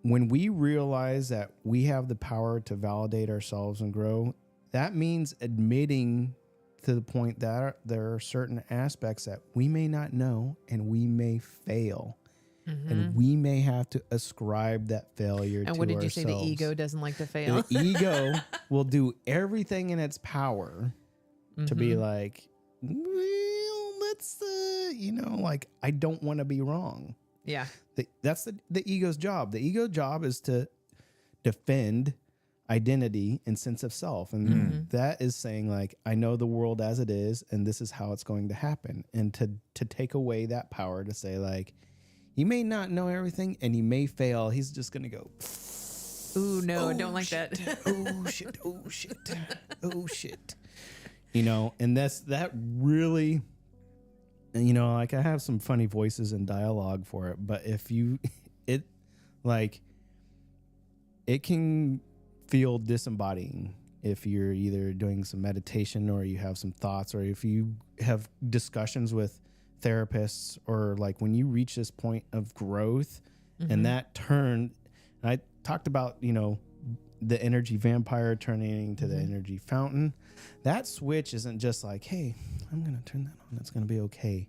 when we realize that we have the power to validate ourselves and grow, that means admitting to the point that there are certain aspects that we may not know and we may fail. And we may have to ascribe that failure to ourselves. And what did you say? The ego doesn't like to fail? The ego will do everything in its power to be like, well, let's, like, I don't want to be wrong. Yeah. That's the ego's job. The ego job is to defend identity and sense of self. And that is saying like, I know the world as it is, and this is how it's going to happen. And to take away that power to say like, you may not know everything and you may fail. He's just going to go, ooh, no, don't like shit. that. Oh shit. Oh shit. Oh shit. And that really, like I have some funny voices and dialogue for it, but if it can feel disembodying if you're either doing some meditation or you have some thoughts, or if you have discussions with therapists, or like when you reach this point of growth and that turn, I talked about, the energy vampire turning into the energy fountain. That switch isn't just like, hey, I'm going to turn that on. It's going to be okay.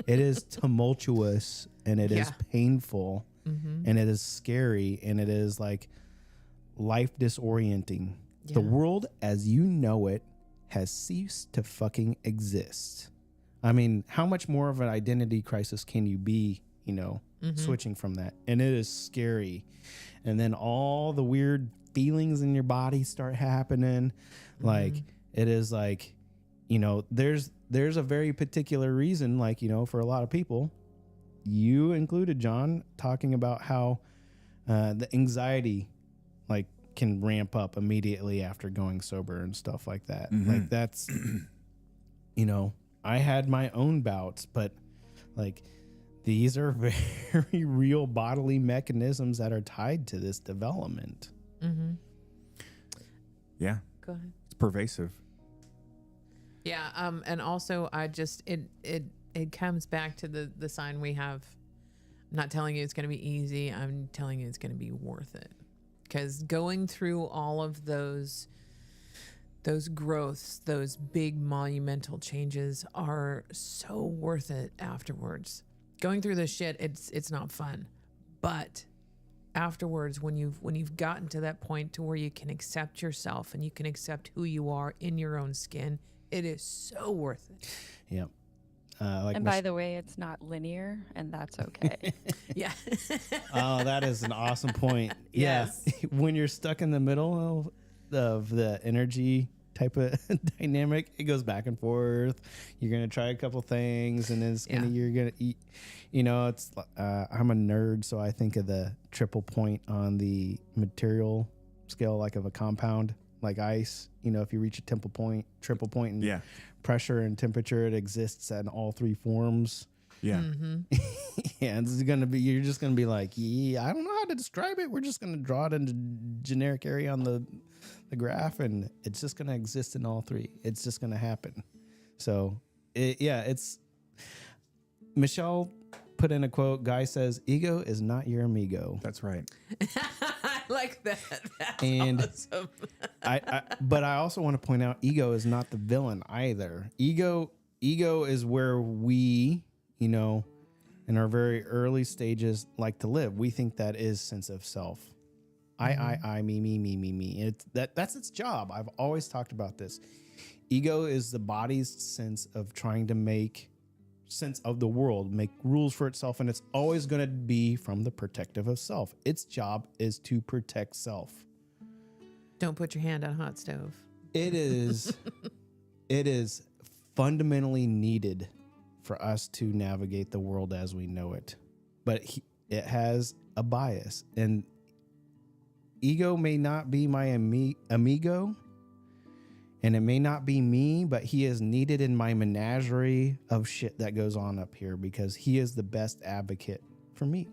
It is tumultuous and it is painful and it is scary and it is like life disorienting. Yeah. The world as you know it has ceased to fucking exist. I mean, how much more of an identity crisis can you be, switching from that? And it is scary. And then all the weird feelings in your body start happening. Like, it is like, there's a very particular reason, like, for a lot of people, you included, John, talking about how the anxiety, like, can ramp up immediately after going sober and stuff like that. Like, that's, I had my own bouts, but like these are very real bodily mechanisms that are tied to this development. Yeah. Go ahead. It's pervasive. Yeah. And also it comes back to the sign we have. I'm not telling you it's going to be easy. I'm telling you it's going to be worth it. Because going through all of those growths, those big monumental changes are so worth it afterwards. Going through this shit, it's not fun. But afterwards, when you've gotten to that point to where you can accept yourself and you can accept who you are in your own skin, it is so worth it. Yep. And by the way, it's not linear, and that's okay. Yeah. Oh, that is an awesome point. Yes. Yeah. When you're stuck in the middle of the energy type of dynamic, it goes back and forth. You're gonna try a couple things, and then you're gonna eat. It's I'm a nerd, so I think of the triple point on the material scale, like of a compound, like ice. If you reach a triple point, and pressure and temperature, it exists in all three forms. Yeah. Yeah, it's gonna be. You're just gonna be like, yeah, I don't know how to describe it. We're just gonna draw it into generic area on the graph, and it's just gonna exist in all three. It's just gonna happen. So, it's. Michelle put in a quote. Guy says, "Ego is not your amigo." That's right. I like that. That's and awesome. But I also want to point out, ego is not the villain either. Ego is where we, in our very early stages, like to live. We think that is sense of self. I, me. That's its job. I've always talked about this. Ego is the body's sense of trying to make sense of the world, make rules for itself, and it's always going to be from the protective of self. Its job is to protect self. Don't put your hand on a hot stove. It is fundamentally needed for us to navigate the world as we know it. but it has a bias. And ego may not be my amigo, and it may not be me, but he is needed in my menagerie of shit that goes on up here because he is the best advocate for me.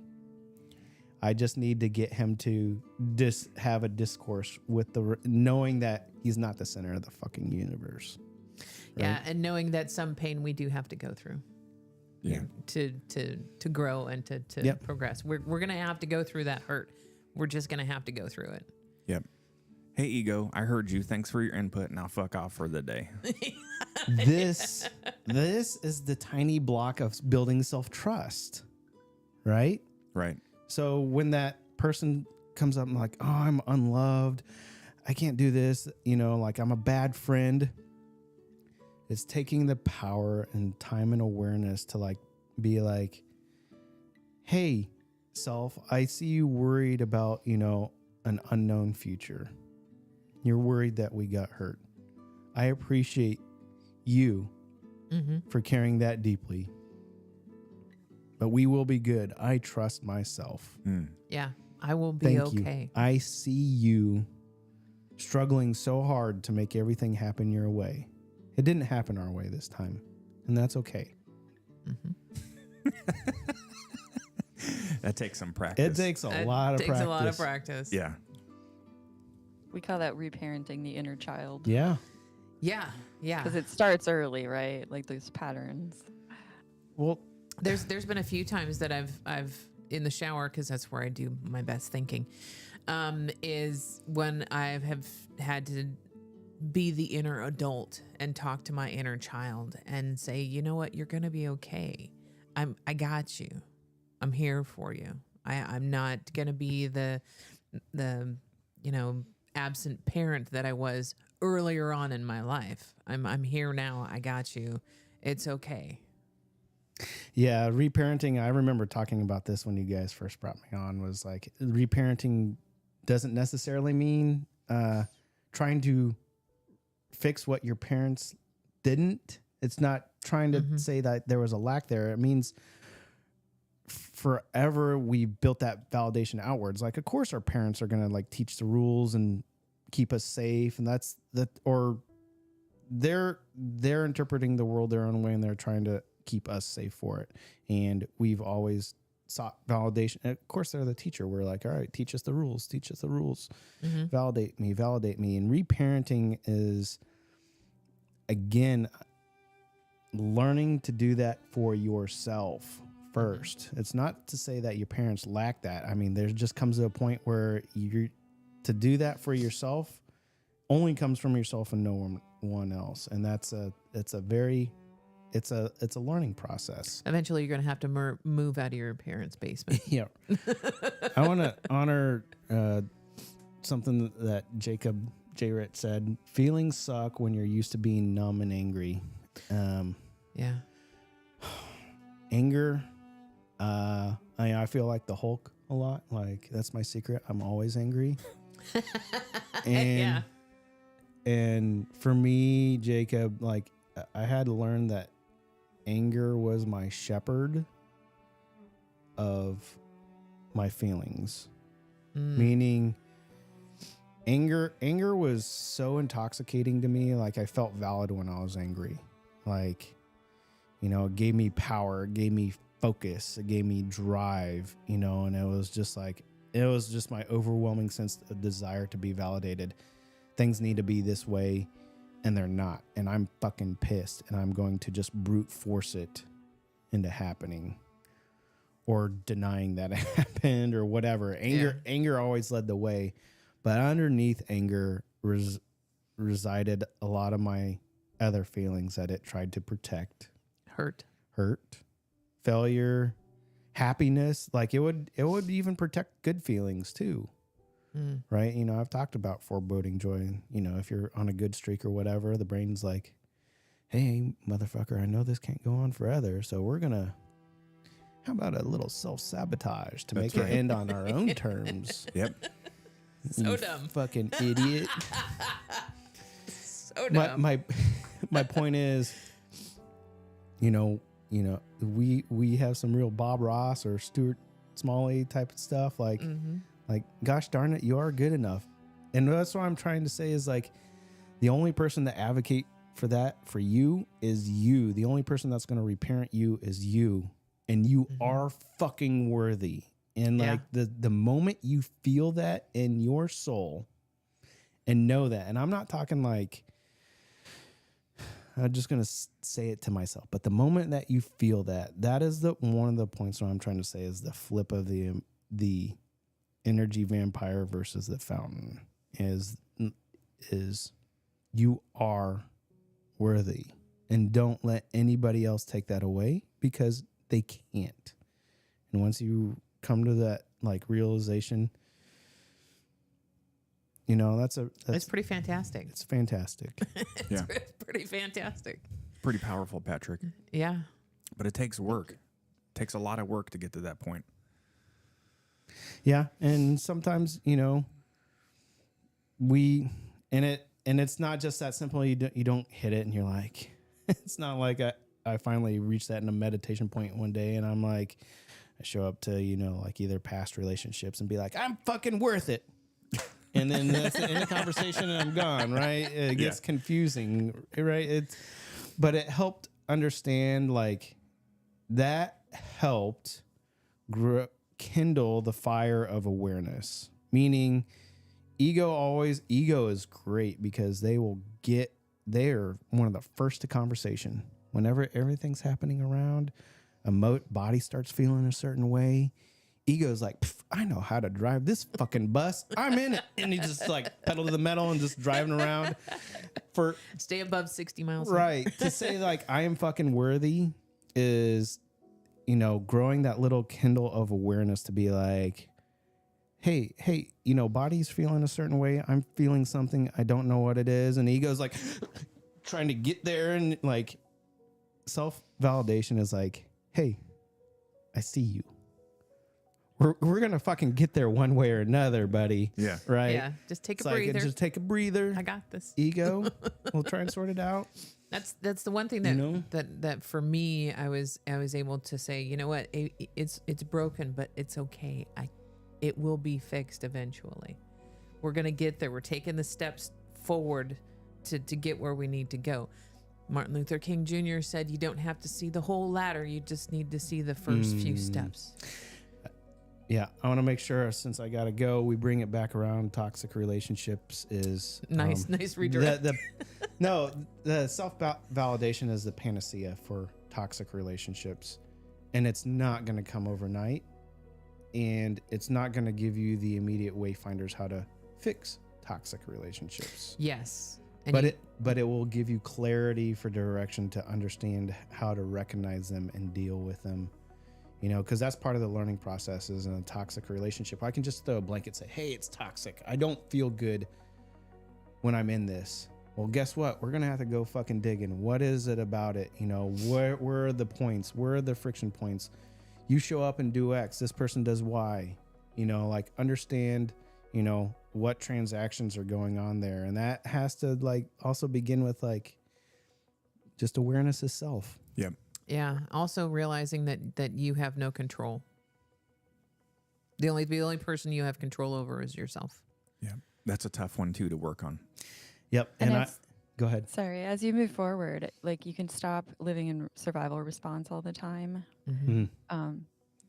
I just need to get him to have a discourse with knowing that he's not the center of the fucking universe. Right? Yeah, and knowing that some pain we do have to go through. Yeah. To grow and to Yep. progress. We're gonna have to go through that hurt. We're just gonna have to go through it. Yep. Hey, ego, I heard you. Thanks for your input. Now fuck off for the day. This is the tiny block of building self-trust, right? Right. So when that person comes up and like, oh, I'm unloved, I can't do this, like I'm a bad friend. It's taking the power and time and awareness to like be like, hey, self, I see you worried about, an unknown future. You're worried that we got hurt. I appreciate you for caring that deeply. But we will be good. I trust myself. Yeah, I will be Thank okay. you. I see you struggling so hard to make everything happen your way. It didn't happen our way this time, and that's okay. That takes some practice. It takes a lot of practice. Takes a lot of practice. Yeah. We call that reparenting the inner child. Yeah. Yeah. Yeah. Because it starts early, right? Like those patterns. Well, There's been a few times that I've in the shower, because that's where I do my best thinking, is when I have had to be the inner adult and talk to my inner child and say, you know what, you're gonna be okay. I got you. I'm here for you. I'm not gonna be the absent parent that I was earlier on in my life. I'm here now. I got you. It's okay. yeah, reparenting. I remember talking about this when you guys first brought me on, was like reparenting doesn't necessarily mean trying to fix what your parents didn't. It's not trying to say that there was a lack there. It means forever we built that validation outwards. Like, of course our parents are going to like teach the rules and keep us safe. And that's that, or they're interpreting the world their own way and they're trying to keep us safe for it. And we've always sought validation. And of course they're the teacher. We're like, all right, teach us the rules, validate me. And reparenting is, again, learning to do that for yourself first. It's not to say that your parents lack that. I mean, there just comes to a point where to do that for yourself only comes from yourself and no one else. And it's a learning process. Eventually, you're going to have to move out of your parents' basement. Yeah. I want to honor something that Jacob J. Ritt said. Feelings suck when you're used to being numb and angry. Yeah. Anger. I feel like the Hulk a lot. Like, that's my secret. I'm always angry. And, yeah. And for me, Jacob, like, I had to learn that anger was my shepherd of my feelings. Meaning anger was so intoxicating to me. Like, I felt valid when I was angry. Like, it gave me power, it gave me focus, it gave me drive, and it was just my overwhelming sense of desire to be validated. Things need to be this way, and they're not. And I'm fucking pissed, and I'm going to just brute force it into happening or denying that it happened or whatever. Anger always led the way, but underneath anger resided a lot of my other feelings that it tried to protect. Hurt, failure, happiness. Like, it would even protect good feelings too. Right? I've talked about foreboding joy. If you're on a good streak or whatever, the brain's like, hey, motherfucker, I know this can't go on forever. So how about a little self-sabotage to make it end on our own terms? Yep. So dumb. Fucking idiot. So dumb. My point is, you know, we have some real Bob Ross or Stuart Smalley type of stuff. Like, like, gosh darn it, you are good enough. And that's what I'm trying to say is like, the only person that advocate for that for you is you. The only person that's going to reparent you is you. And you are fucking worthy. And like the moment you feel that in your soul and know that, and I'm not talking like, I'm just going to say it to myself, but the moment that you feel that, that is the one of the points where I'm trying to say is the flip of the energy vampire versus the fountain is you are worthy, and don't let anybody else take that away because they can't. And once you come to that like realization, you know, that's it's pretty fantastic. It's fantastic. Yeah. It's pretty fantastic. Pretty powerful, Patrick. Yeah. But it takes work. It takes a lot of work to get to that point. Yeah. And sometimes, you know, and it's not just that simple. You don't hit it and you're like, it's not like I finally reached that in a meditation point one day and I'm like, I show up to, you know, like either past relationships and be like, I'm fucking worth it. And then that's the end of the conversation and I'm gone, right? It gets confusing, right? But it helped understand, like, that helped kindle the fire of awareness. Meaning, ego is great because they're one of the first to conversation. Whenever everything's happening around, body starts feeling a certain way. Ego's like, I know how to drive this fucking bus. I'm in it. And he just like pedal to the metal and just driving around for stay above 60 miles. Right. To say like, I am fucking worthy is, you know, growing that little kindle of awareness to be like, hey, you know, body's feeling a certain way. I'm feeling something. I don't know what it is. And ego's like trying to get there. And like self-validation is like, hey, I see you. We're going to fucking get there one way or another, buddy. Yeah. Right? Yeah. Just take a Like, breather. just take a breather. I got this. Ego. We'll try and sort it out. That's the one thing that, You know? that for me, I was able to say, you know what, it's broken, but it's okay. It will be fixed eventually. We're going to get there. We're taking the steps forward to get where we need to go. Martin Luther King Jr. said, you don't have to see the whole ladder. You just need to see the first few steps. Yeah, I want to make sure, since I got to go, we bring it back around. Toxic relationships is... Nice redirect. The self-validation is the panacea for toxic relationships. And it's not going to come overnight. And it's not going to give you the immediate wayfinders how to fix toxic relationships. Yes. But it will give you clarity for direction to understand how to recognize them and deal with them. You know, because that's part of the learning process is in a toxic relationship. I can just throw a blanket and say, hey, it's toxic. I don't feel good when I'm in this. Well, guess what? We're going to have to go fucking digging. What is it about it? You know, where are the points? Where are the friction points? You show up and do X. This person does Y. You know, like understand, you know, what transactions are going on there. And that has to like also begin with like just awareness of self. Yep. Yeah. Also realizing that you have no control. The only person you have control over is yourself. Yeah. That's a tough one too to work on. Yep. And go ahead. Sorry, as you move forward, like you can stop living in survival response all the time.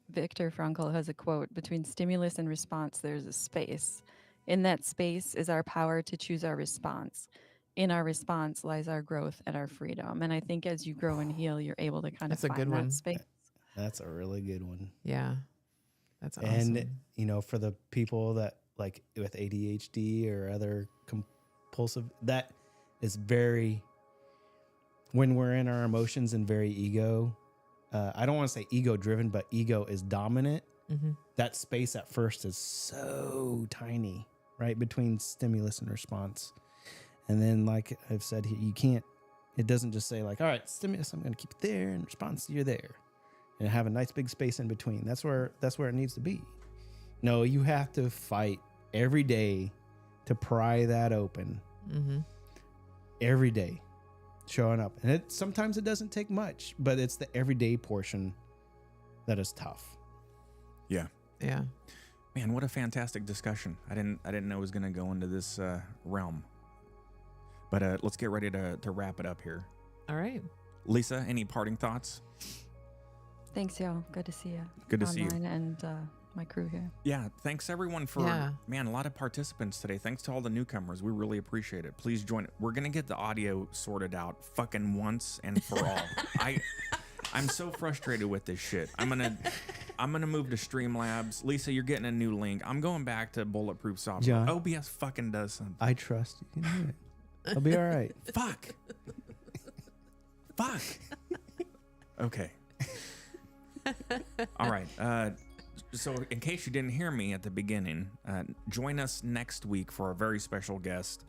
Viktor Frankl has a quote, between stimulus and response, there's a space. In that space is our power to choose our response. In our response lies our growth and our freedom. And I think as you grow and heal, you're able to kind of find that space. That's a really good one. Yeah. That's awesome. And, you know, for the people that like with ADHD or other compulsive, that is very, when we're in our emotions and very ego, I don't want to say ego driven, but ego is dominant. That space at first is so tiny, right? Between stimulus and response. And then, like I've said, you can't, it doesn't just say like, all right, stimulus, I'm going to keep it there, and response, you're there. And have a nice big space in between. That's where it needs to be. No, you have to fight every day to pry that open. Every day. showing up. And sometimes it doesn't take much, but it's the everyday portion that is tough. Yeah. Yeah. Man, what a fantastic discussion. I didn't know it was going to go into this realm. But let's get ready to wrap it up here. All right. Lisa, any parting thoughts? Thanks, y'all. Good to see you. Good to see you. And my crew here. Yeah, thanks everyone for, man, a lot of participants today. Thanks to all the newcomers. We really appreciate it. Please join. We're going to get the audio sorted out fucking once and for all. I'm so frustrated with this shit. I'm going to move to Streamlabs. Lisa, you're getting a new link. I'm going back to bulletproof software. John, OBS fucking does something. I trust you can do it. I'll be all right. Fuck. Okay. All right. So in case you didn't hear me at the beginning, join us next week for a very special guest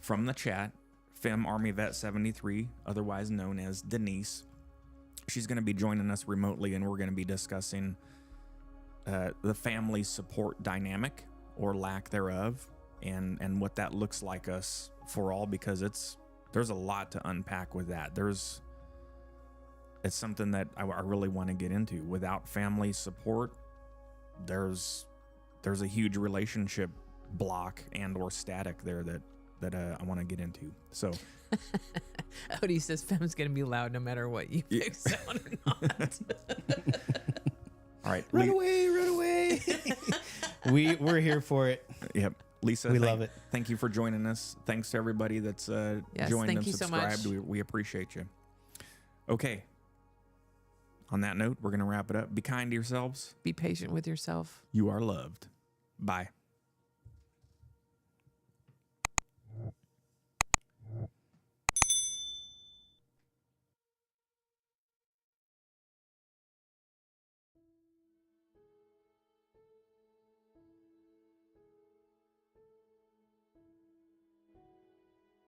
from the chat, Fem Army Vet 73, otherwise known as Denise. She's going to be joining us remotely, and we're going to be discussing the family support dynamic or lack thereof, and what that looks like us for all, because there's a lot to unpack with that. It's something that I really want to get into. Without family support, there's a huge relationship block and or static there that I want to get into. So Odie says Fem's going to be loud no matter what you fix on or not. All right. Run away. We're here for it. Yep. Lisa, we love it. Thank you for joining us. Thanks to everybody that's joined and subscribed. So much. We appreciate you. Okay. On that note, we're going to wrap it up. Be kind to yourselves. Be patient with yourself. You are loved. Bye.